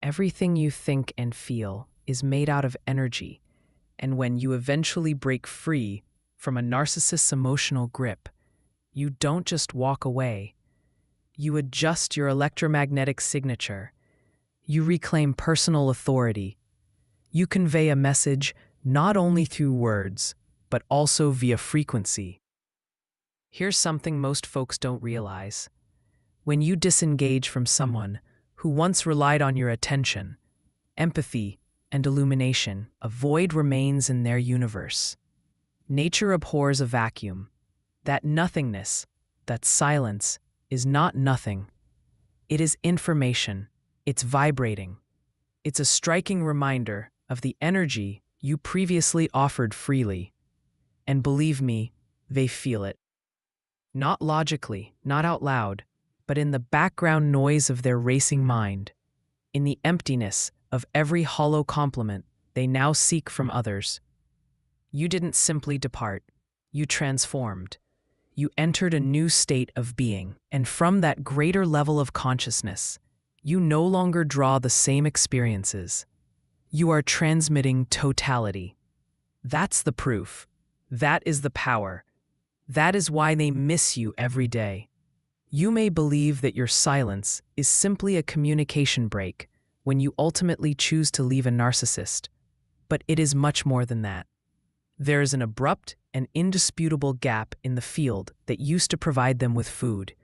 Everything you think and feel is made out of energy, and when you eventually break free from a narcissist's emotional grip, you don't just walk away. You adjust your electromagnetic signature. You reclaim personal authority. You convey a message not only through words, but also via frequency. Here's something most folks don't realize. When you disengage from someone who once relied on your attention, empathy, and illumination, a void remains in their universe. Nature abhors a vacuum. That nothingness, that silence, is not nothing. It is information. It's vibrating. It's a striking reminder of the energy you previously offered freely. And believe me, they feel it. Not logically, not out loud, but in the background noise of their racing mind, in the emptiness of every hollow compliment they now seek from others. You didn't simply depart. You transformed. You entered a new state of being, and from that greater level of consciousness, you no longer draw the same experiences. You are transmitting totality. That's the proof. That is the power. That is why they miss you every day. You may believe that your silence is simply a communication break when you ultimately choose to leave a narcissist, but it is much more than that. There is an abrupt and indisputable gap in the field that used to provide them with food.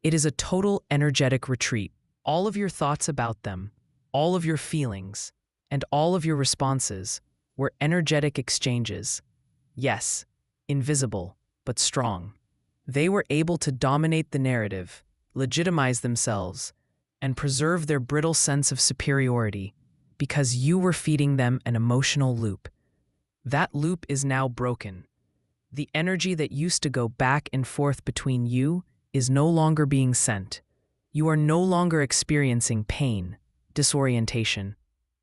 It is a total energetic retreat. All of your thoughts about them, all of your feelings, and all of your responses were energetic exchanges. Yes, invisible, but strong. They were able to dominate the narrative, legitimize themselves, and preserve their brittle sense of superiority because you were feeding them an emotional loop. That loop is now broken. The energy that used to go back and forth between you is no longer being sent. You are no longer experiencing pain, disorientation,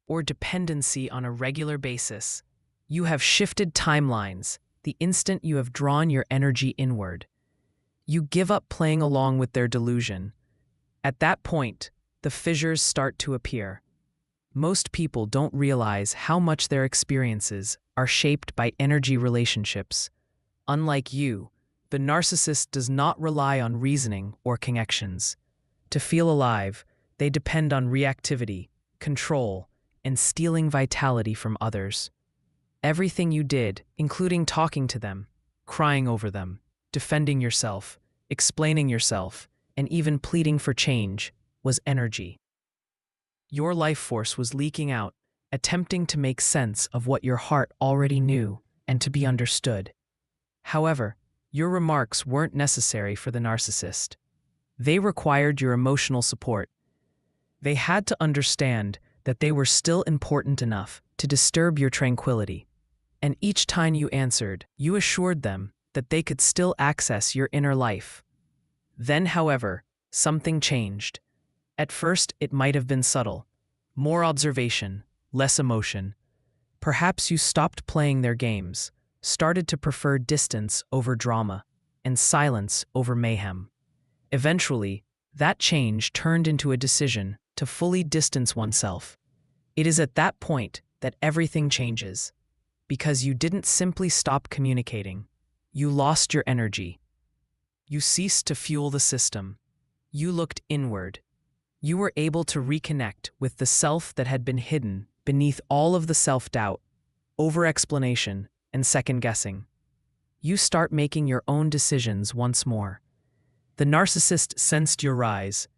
or dependency on a regular basis. You have shifted timelines the instant you have drawn your energy inward. You give up playing along with their delusion. At that point, the fissures start to appear. Most people don't realize how much their experiences are shaped by energy relationships. Unlike you, the narcissist does not rely on reasoning or connections. To feel alive, they depend on reactivity, control, and stealing vitality from others. Everything you did, including talking to them, crying over them, defending yourself, explaining yourself, and even pleading for change, was energy. Your life force was leaking out, attempting to make sense of what your heart already knew and to be understood. However, your remarks weren't necessary for the narcissist. They required your emotional support. They had to understand that they were still important enough to disturb your tranquility. And each time you answered, you assured them that they could still access your inner life. Then, however, something changed. At first, it might have been subtle. More observation, less emotion. Perhaps you stopped playing their games, started to prefer distance over drama, and silence over mayhem. Eventually, that change turned into a decision to fully distance oneself. It is at that point that everything changes. Because you didn't simply stop communicating. You lost your energy. You ceased to fuel the system. You looked inward. You were able to reconnect with the self that had been hidden beneath all of the self-doubt, over-explanation, and second-guessing. You start making your own decisions once more. The narcissist sensed your rise,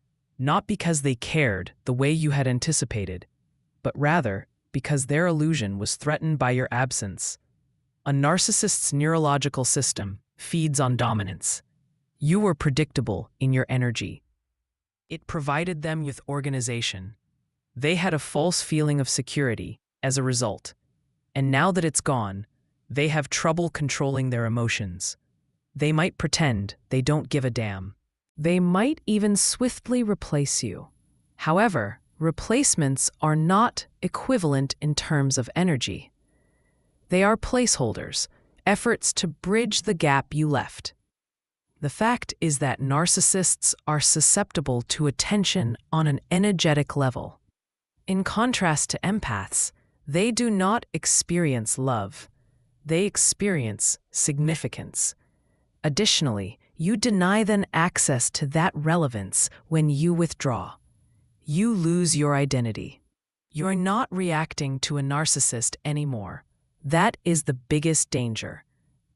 not because they cared the way you had anticipated, but rather because their illusion was threatened by your absence. A narcissist's neurological system feeds on dominance. You were predictable in your energy. It provided them with organization. They had a false feeling of security as a result. And now that it's gone, they have trouble controlling their emotions. They might pretend they don't give a damn. They might even swiftly replace you. However, replacements are not equivalent in terms of energy. They are placeholders, efforts to bridge the gap you left. The fact is that narcissists are susceptible to attention on an energetic level. In contrast to empaths, they do not experience love. They experience significance. Additionally, you deny them access to that relevance when you withdraw. You lose your identity. You're not reacting to a narcissist anymore. That is the biggest danger.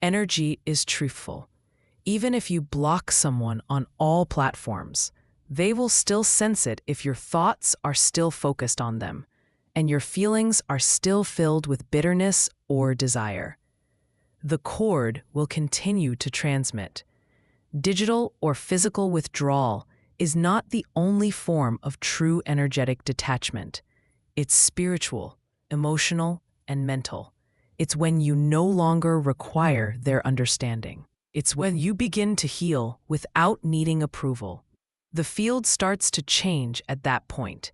Energy is truthful. Even if you block someone on all platforms, they will still sense it if your thoughts are still focused on them, and your feelings are still filled with bitterness or desire. The cord will continue to transmit. Digital or physical withdrawal is not the only form of true energetic detachment. It's spiritual, emotional, and mental. It's when you no longer require their understanding. It's when you begin to heal without needing approval. The field starts to change at that point.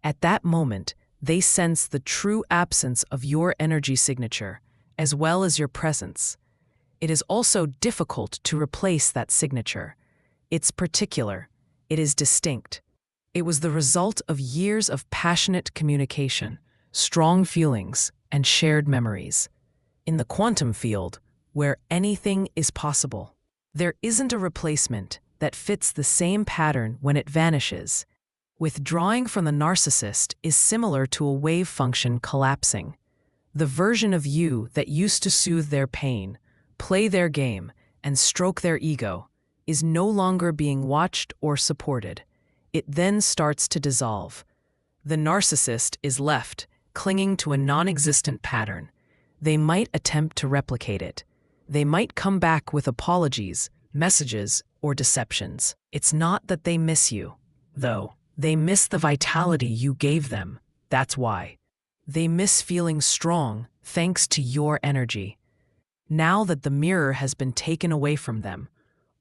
At that moment, they sense the true absence of your energy signature, as well as your presence. It is also difficult to replace that signature. It's particular. It is distinct. It was the result of years of passionate communication, strong feelings, and shared memories. In the quantum field, where anything is possible, there isn't a replacement that fits the same pattern when it vanishes. Withdrawing from the narcissist is similar to a wave function collapsing. The version of you that used to soothe their pain, play their game, and stroke their ego is no longer being watched or supported. It then starts to dissolve. The narcissist is left clinging to a non-existent pattern. They might attempt to replicate it. They might come back with apologies, messages, or deceptions. It's not that they miss you, though. They miss the vitality you gave them. That's why. They miss feeling strong thanks to your energy. Now that the mirror has been taken away from them,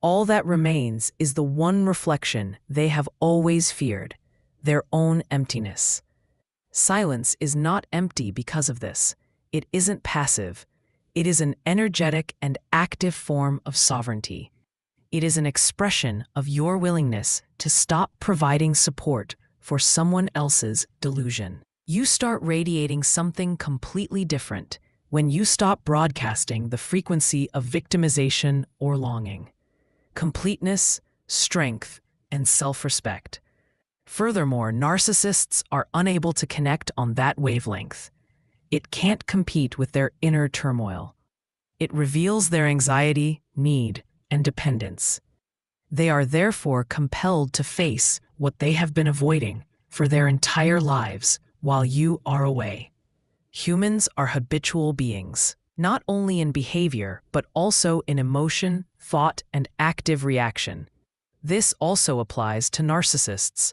all that remains is the one reflection they have always feared, their own emptiness. Silence is not empty because of this. It isn't passive. It is an energetic and active form of sovereignty. It is an expression of your willingness to stop providing support for someone else's delusion. You start radiating something completely different when you stop broadcasting the frequency of victimization or longing. Completeness, strength, and self-respect. Furthermore, narcissists are unable to connect on that wavelength. It can't compete with their inner turmoil. It reveals their anxiety, need, and dependence. They are therefore compelled to face what they have been avoiding for their entire lives while you are away. Humans are habitual beings, not only in behavior, but also in emotion, thought, and active reaction. This also applies to narcissists.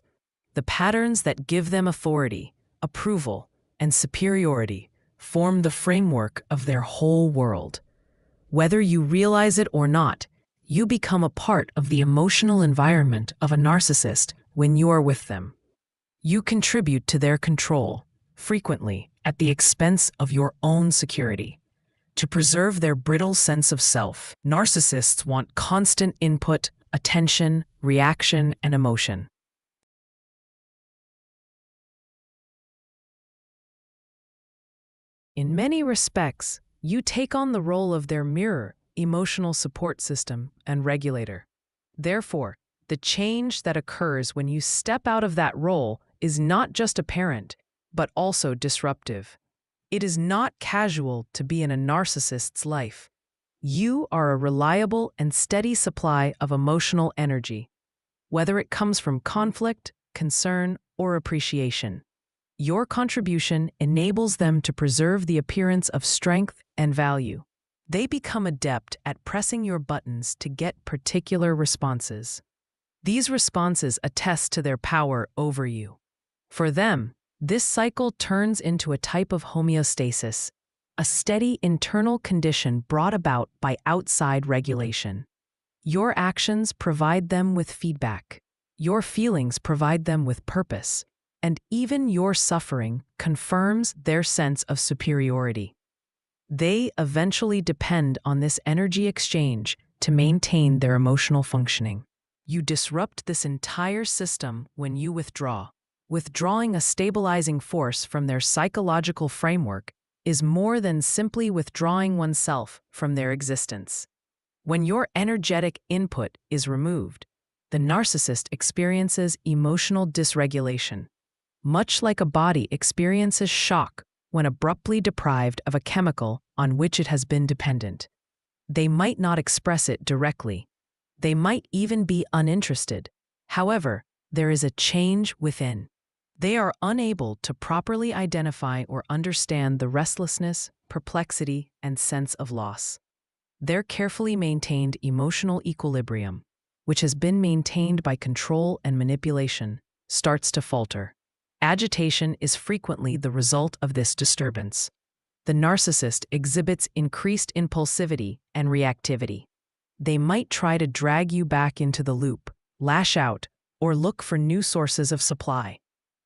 The patterns that give them authority, approval, and superiority form the framework of their whole world. Whether you realize it or not, you become a part of the emotional environment of a narcissist when you are with them. You contribute to their control, frequently at the expense of your own security. To preserve their brittle sense of self, narcissists want constant input, attention, reaction, and emotion. In many respects, you take on the role of their mirror, emotional support system, and regulator. Therefore, the change that occurs when you step out of that role is not just apparent, but also disruptive. It is not casual to be in a narcissist's life. You are a reliable and steady supply of emotional energy, whether it comes from conflict, concern, or appreciation. Your contribution enables them to preserve the appearance of strength and value. They become adept at pressing your buttons to get particular responses. These responses attest to their power over you. For them, this cycle turns into a type of homeostasis, a steady internal condition brought about by outside regulation. Your actions provide them with feedback. Your feelings provide them with purpose. And even your suffering confirms their sense of superiority. They eventually depend on this energy exchange to maintain their emotional functioning. You disrupt this entire system when you withdraw. Withdrawing a stabilizing force from their psychological framework is more than simply withdrawing oneself from their existence. When your energetic input is removed, the narcissist experiences emotional dysregulation, much like a body experiences shock when abruptly deprived of a chemical on which it has been dependent. They might not express it directly. They might even be uninterested. However, there is a change within. They are unable to properly identify or understand the restlessness, perplexity, and sense of loss. Their carefully maintained emotional equilibrium, which has been maintained by control and manipulation, starts to falter. Agitation is frequently the result of this disturbance. The narcissist exhibits increased impulsivity and reactivity. They might try to drag you back into the loop, lash out, or look for new sources of supply.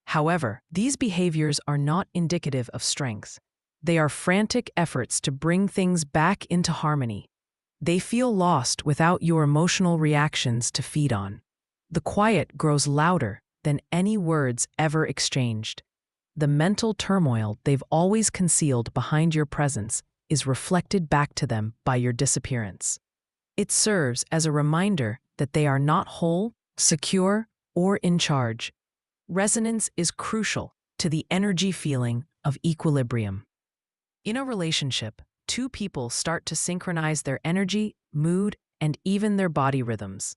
However, these behaviors are not indicative of strength. They are frantic efforts to bring things back into harmony. They feel lost without your emotional reactions to feed on. The quiet grows louder than any words ever exchanged. The mental turmoil they've always concealed behind your presence is reflected back to them by your disappearance. It serves as a reminder that they are not whole, secure, or in charge. Resonance is crucial to the energy feeling of equilibrium. In a relationship, two people start to synchronize their energy, mood, and even their body rhythms.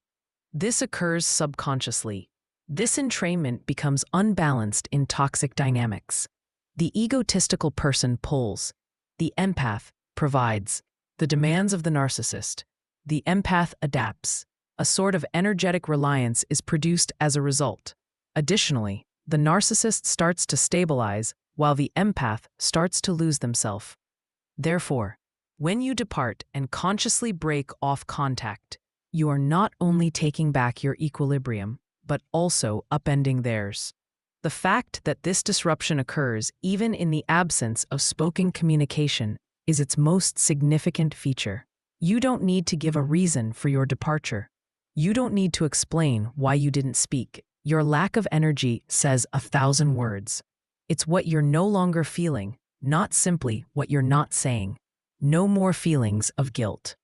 This occurs subconsciously. This entrainment becomes unbalanced in toxic dynamics. The egotistical person pulls. The empath provides. The demands of the narcissist. The empath adapts. A sort of energetic reliance is produced as a result. Additionally, the narcissist starts to stabilize while the empath starts to lose themselves. Therefore, when you depart and consciously break off contact, you are not only taking back your equilibrium, but also upending theirs. The fact that this disruption occurs even in the absence of spoken communication is its most significant feature. You don't need to give a reason for your departure. You don't need to explain why you didn't speak. Your lack of energy says 1,000 words. It's what you're no longer feeling, not simply what you're not saying. No more feelings of guilt.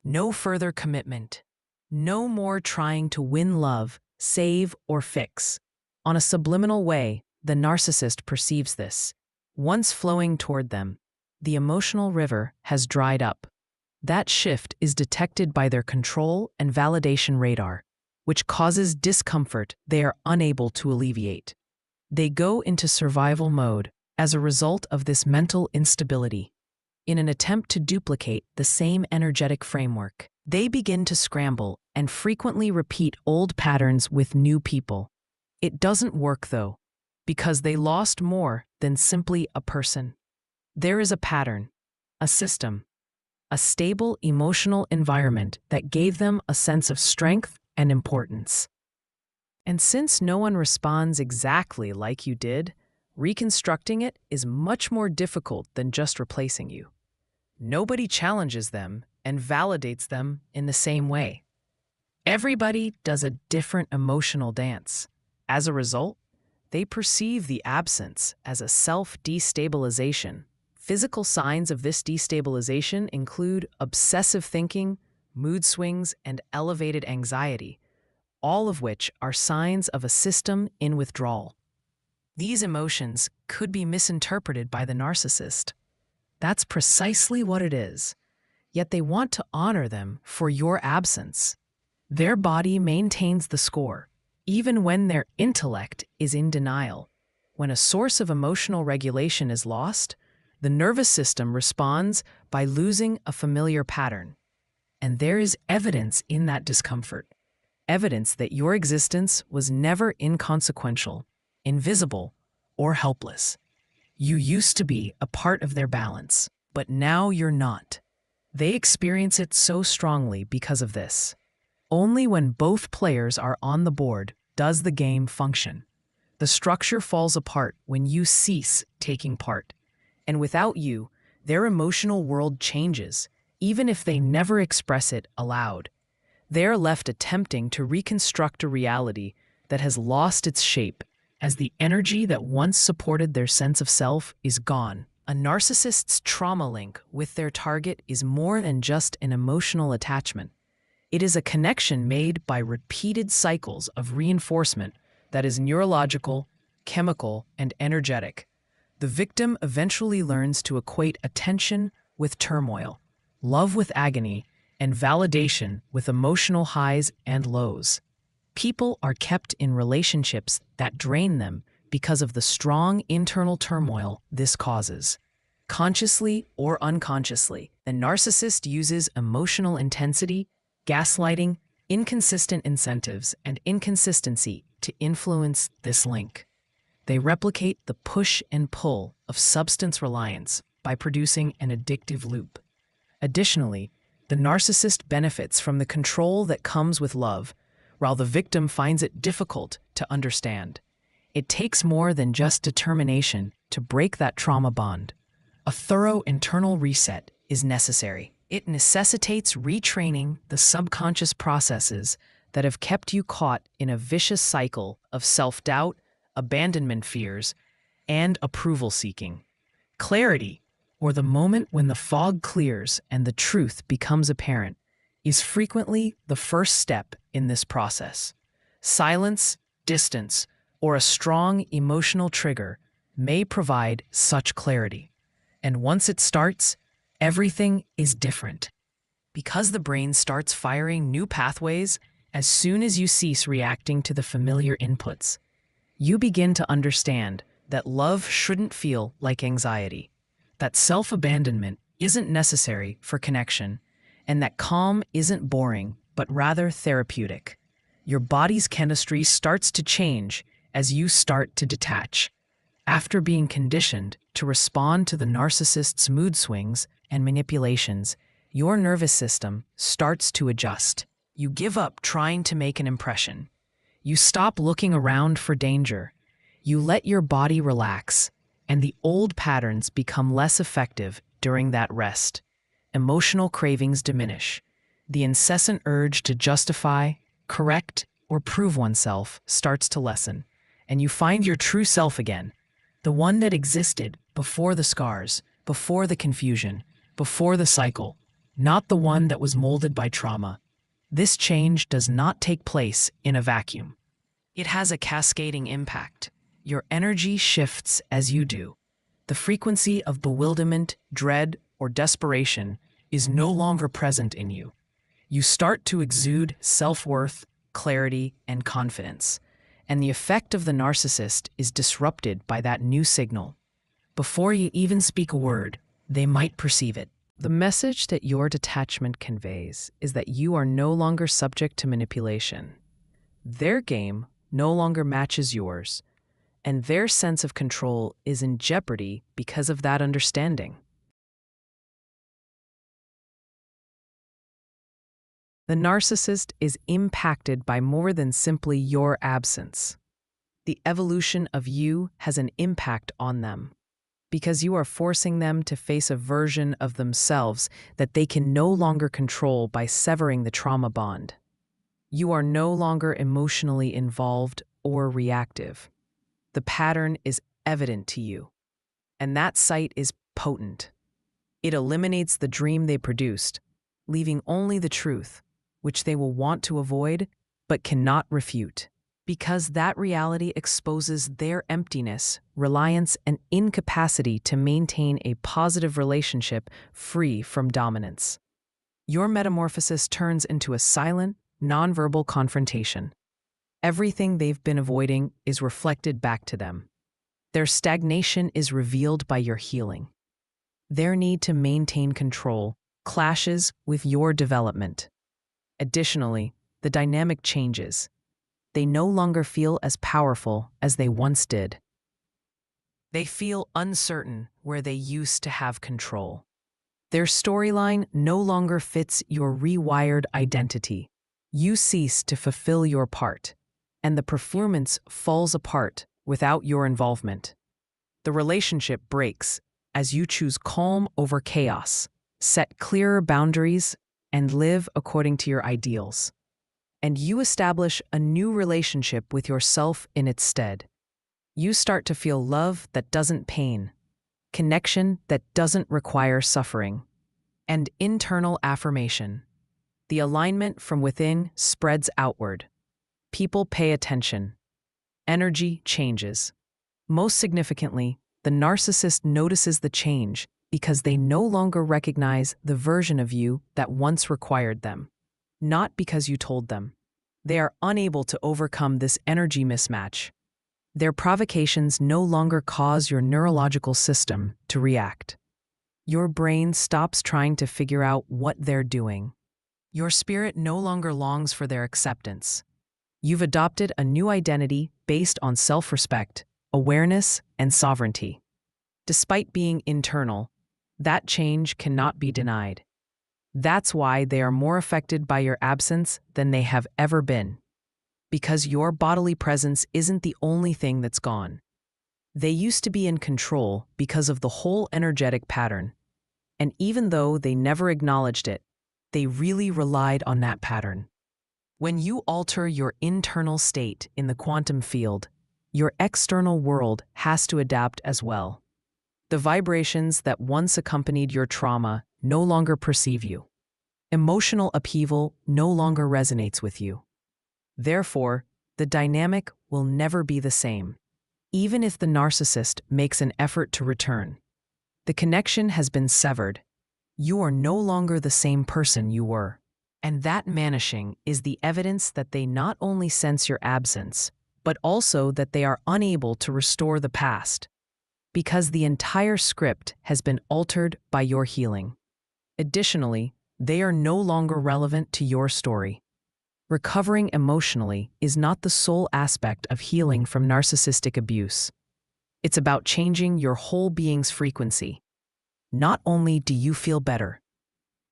No further commitment. No more trying to win love, save, or fix. On a subliminal way, the narcissist perceives this. Once flowing toward them, the emotional river has dried up. That shift is detected by their control and validation radar, which causes discomfort they are unable to alleviate. They go into survival mode as a result of this mental instability. In an attempt to duplicate the same energetic framework, they begin to scramble and frequently repeat old patterns with new people. It doesn't work, though, because they lost more than simply a person. There is a pattern, a system, a stable emotional environment that gave them a sense of strength and importance. And since no one responds exactly like you did, reconstructing it is much more difficult than just replacing you. Nobody challenges them and validates them in the same way. Everybody does a different emotional dance. As a result, they perceive the absence as a self-destabilization. Physical signs of this destabilization include obsessive thinking, mood swings, and elevated anxiety, all of which are signs of a system in withdrawal. These emotions could be misinterpreted by the narcissist. That's precisely what it is. Yet they want to honor them for your absence. Their body maintains the score, even when their intellect is in denial. When a source of emotional regulation is lost, the nervous system responds by losing a familiar pattern. And there is evidence in that discomfort. Evidence that your existence was never inconsequential, invisible, or helpless. You used to be a part of their balance, but now you're not. They experience it so strongly because of this. Only when both players are on the board does the game function. The structure falls apart when you cease taking part. And without you, their emotional world changes, even if they never express it aloud. They're left attempting to reconstruct a reality that has lost its shape as the energy that once supported their sense of self is gone. A narcissist's trauma link with their target is more than just an emotional attachment. It is a connection made by repeated cycles of reinforcement that is neurological, chemical, and energetic. The victim eventually learns to equate attention with turmoil, love with agony, and validation with emotional highs and lows. People are kept in relationships that drain them because of the strong internal turmoil this causes. Consciously or unconsciously, the narcissist uses emotional intensity, gaslighting, inconsistent incentives, and inconsistency to influence this link. They replicate the push and pull of substance reliance by producing an addictive loop. Additionally, the narcissist benefits from the control that comes with love, while the victim finds it difficult to understand. It takes more than just determination to break that trauma bond. A thorough internal reset is necessary. It necessitates retraining the subconscious processes that have kept you caught in a vicious cycle of self-doubt, abandonment fears, and approval seeking. Clarity, or the moment when the fog clears and the truth becomes apparent, is frequently the first step in this process. Silence, distance, or a strong emotional trigger may provide such clarity. And once it starts, everything is different. Because the brain starts firing new pathways as soon as you cease reacting to the familiar inputs. You begin to understand that love shouldn't feel like anxiety, that self-abandonment isn't necessary for connection, and that calm isn't boring, but rather therapeutic. Your body's chemistry starts to change as you start to detach. After being conditioned to respond to the narcissist's mood swings and manipulations, your nervous system starts to adjust. You give up trying to make an impression. You stop looking around for danger. You let your body relax, and the old patterns become less effective during that rest. Emotional cravings diminish. The incessant urge to justify, correct, or prove oneself starts to lessen, and you find your true self again, the one that existed before the scars, before the confusion, before the cycle, not the one that was molded by trauma. This change does not take place in a vacuum. It has a cascading impact. Your energy shifts as you do. The frequency of bewilderment, dread, or desperation is no longer present in you. You start to exude self-worth, clarity, and confidence, and the effect of the narcissist is disrupted by that new signal. Before you even speak a word, they might perceive it. The message that your detachment conveys is that you are no longer subject to manipulation. Their game no longer matches yours, and their sense of control is in jeopardy because of that understanding. The narcissist is impacted by more than simply your absence. The evolution of you has an impact on them, because you are forcing them to face a version of themselves that they can no longer control by severing the trauma bond. You are no longer emotionally involved or reactive. The pattern is evident to you, and that sight is potent. It eliminates the dream they produced, leaving only the truth, which they will want to avoid but cannot refute, because that reality exposes their emptiness, reliance, and incapacity to maintain a positive relationship free from dominance. Your metamorphosis turns into a silent, nonverbal confrontation. Everything they've been avoiding is reflected back to them. Their stagnation is revealed by your healing. Their need to maintain control clashes with your development. Additionally, the dynamic changes. They no longer feel as powerful as they once did. They feel uncertain where they used to have control. Their storyline no longer fits your rewired identity. You cease to fulfill your part, and the performance falls apart without your involvement. The relationship breaks as you choose calm over chaos, set clearer boundaries, and live according to your ideals. And you establish a new relationship with yourself in its stead. You start to feel love that doesn't pain, connection that doesn't require suffering, and internal affirmation. The alignment from within spreads outward. People pay attention. Energy changes. Most significantly, the narcissist notices the change because they no longer recognize the version of you that once required them. Not because you told them. They are unable to overcome this energy mismatch. Their provocations no longer cause your neurological system to react. Your brain stops trying to figure out what they're doing. Your spirit no longer longs for their acceptance. You've adopted a new identity based on self-respect, awareness, and sovereignty. Despite being internal, that change cannot be denied. That's why they are more affected by your absence than they have ever been. Because your bodily presence isn't the only thing that's gone. They used to be in control because of the whole energetic pattern. And even though they never acknowledged it, they really relied on that pattern. When you alter your internal state in the quantum field, your external world has to adapt as well. The vibrations that once accompanied your trauma no longer perceive you. Emotional upheaval no longer resonates with you. Therefore, the dynamic will never be the same, even if the narcissist makes an effort to return. The connection has been severed. You are no longer the same person you were. And that vanishing is the evidence that they not only sense your absence, but also that they are unable to restore the past, because the entire script has been altered by your healing. Additionally, they are no longer relevant to your story. Recovering emotionally is not the sole aspect of healing from narcissistic abuse. It's about changing your whole being's frequency. Not only do you feel better,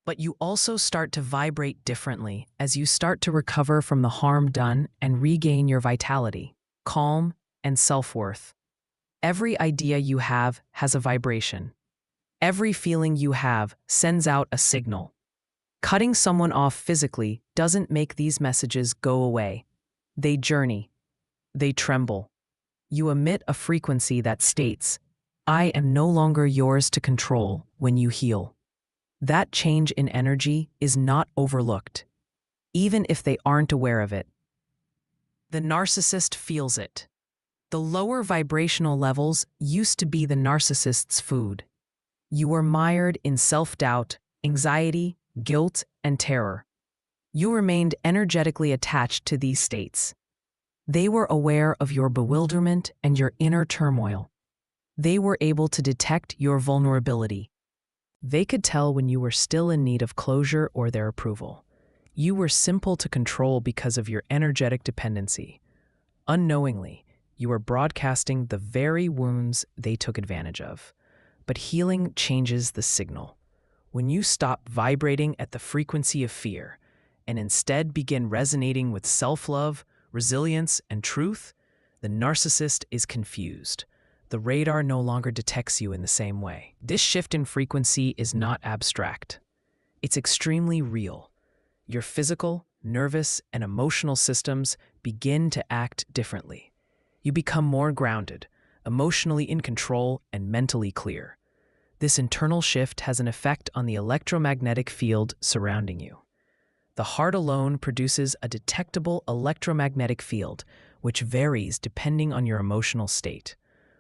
but you also start to vibrate differently as you start to recover from the harm done and regain your vitality, calm, and self-worth. Every idea you have has a vibration. Every feeling you have sends out a signal. Cutting someone off physically doesn't make these messages go away. They journey. They tremble. You emit a frequency that states, "I am no longer yours to control," when you heal. That change in energy is not overlooked, even if they aren't aware of it. The narcissist feels it. The lower vibrational levels used to be the narcissist's food. You were mired in self-doubt, anxiety, guilt, and terror. You remained energetically attached to these states. They were aware of your bewilderment and your inner turmoil. They were able to detect your vulnerability. They could tell when you were still in need of closure or their approval. You were simple to control because of your energetic dependency. Unknowingly, you were broadcasting the very wounds they took advantage of. But healing changes the signal. When you stop vibrating at the frequency of fear and instead begin resonating with self-love, resilience, and truth, the narcissist is confused. The radar no longer detects you in the same way. This shift in frequency is not abstract. It's extremely real. Your physical, nervous, and emotional systems begin to act differently. You become more grounded, emotionally in control, and mentally clear. This internal shift has an effect on the electromagnetic field surrounding you. The heart alone produces a detectable electromagnetic field, which varies depending on your emotional state.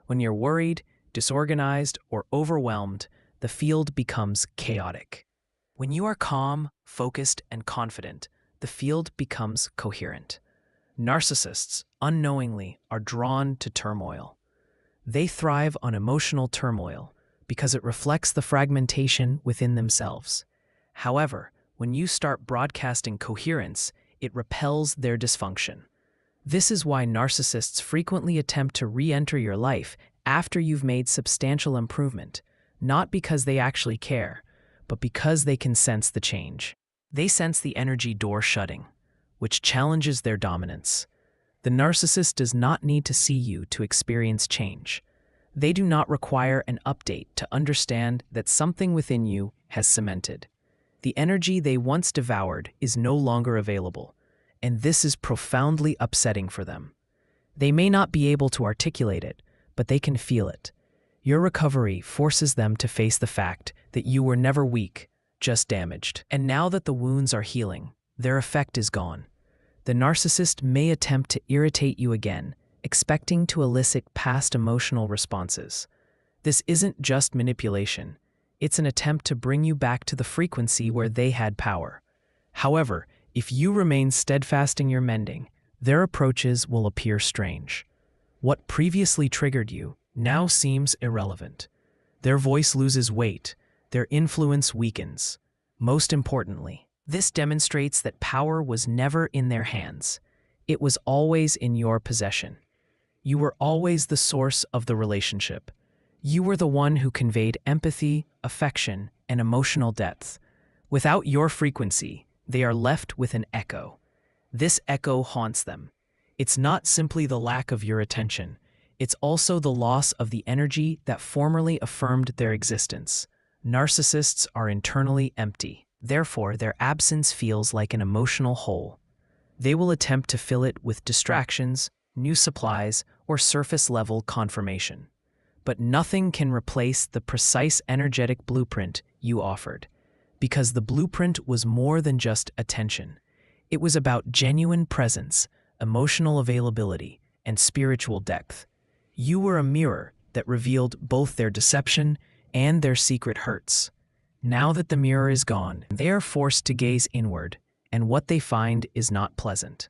When you're worried, disorganized, or overwhelmed, the field becomes chaotic. When you are calm, focused, and confident, the field becomes coherent. Narcissists, unknowingly, are drawn to turmoil. They thrive on emotional turmoil because it reflects the fragmentation within themselves. However, when you start broadcasting coherence, it repels their dysfunction. This is why narcissists frequently attempt to re-enter your life after you've made substantial improvement, not because they actually care, but because they can sense the change. They sense the energy door shutting, which challenges their dominance. The narcissist does not need to see you to experience change. They do not require an update to understand that something within you has cemented. The energy they once devoured is no longer available, and this is profoundly upsetting for them. They may not be able to articulate it, but they can feel it. Your recovery forces them to face the fact that you were never weak, just damaged. And now that the wounds are healing, their effect is gone. The narcissist may attempt to irritate you again, expecting to elicit past emotional responses. This isn't just manipulation. It's an attempt to bring you back to the frequency where they had power. However, if you remain steadfast in your mending, their approaches will appear strange. What previously triggered you now seems irrelevant. Their voice loses weight, their influence weakens. Most importantly, this demonstrates that power was never in their hands. It was always in your possession. You were always the source of the relationship. You were the one who conveyed empathy, affection, and emotional depth. Without your frequency, they are left with an echo. This echo haunts them. It's not simply the lack of your attention. It's also the loss of the energy that formerly affirmed their existence. Narcissists are internally empty. Therefore, their absence feels like an emotional hole. They will attempt to fill it with distractions, new supplies, or surface-level confirmation. But nothing can replace the precise energetic blueprint you offered, because the blueprint was more than just attention. It was about genuine presence, emotional availability, and spiritual depth. You were a mirror that revealed both their deception and their secret hurts. Now that the mirror is gone, they are forced to gaze inward, and what they find is not pleasant.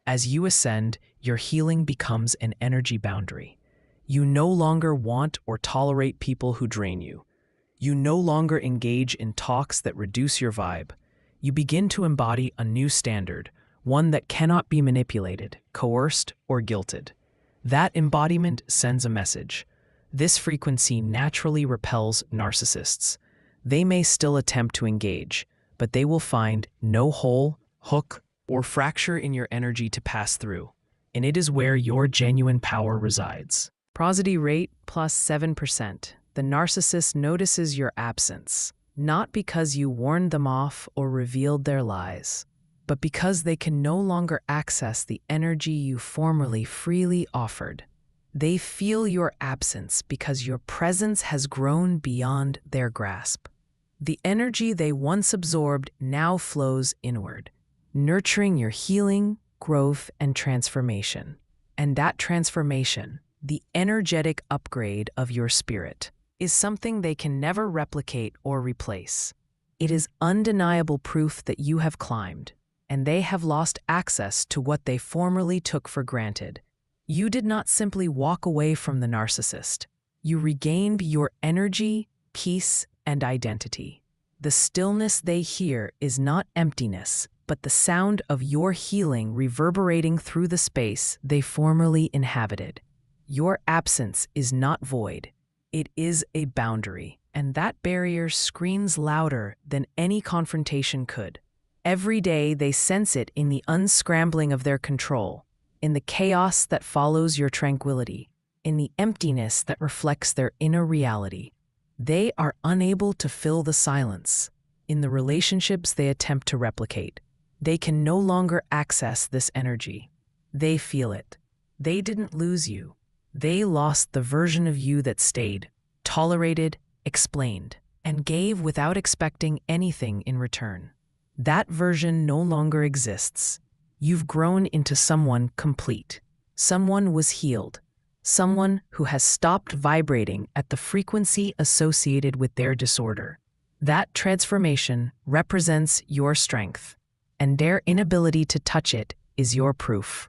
As you ascend, your healing becomes an energy boundary. You no longer want or tolerate people who drain you. You no longer engage in talks that reduce your vibe. You begin to embody a new standard, one that cannot be manipulated, coerced, or guilted. That embodiment sends a message. This frequency naturally repels narcissists. They may still attempt to engage, but they will find no hole, hook, or fracture in your energy to pass through, and it is where your genuine power resides. Prosody rate plus 7%. The narcissist notices your absence, not because you warned them off or revealed their lies, but because they can no longer access the energy you formerly freely offered. They feel your absence because your presence has grown beyond their grasp. The energy they once absorbed now flows inward, nurturing your healing, growth, and transformation. And that transformation, the energetic upgrade of your spirit, is something they can never replicate or replace. It is undeniable proof that you have climbed, and they have lost access to what they formerly took for granted. You did not simply walk away from the narcissist. You regained your energy, peace, and identity. The stillness they hear is not emptiness, but the sound of your healing reverberating through the space they formerly inhabited. Your absence is not void. It is a boundary, and that barrier screams louder than any confrontation could. Every day they sense it in the unscrambling of their control, in the chaos that follows your tranquility, in the emptiness that reflects their inner reality. They are unable to fill the silence. In the relationships they attempt to replicate, they can no longer access this energy. They feel it. They didn't lose you. They lost the version of you that stayed, tolerated, explained, and gave without expecting anything in return. That version no longer exists. You've grown into someone complete. Someone was healed. Someone who has stopped vibrating at the frequency associated with their disorder. That transformation represents your strength, and their inability to touch it is your proof.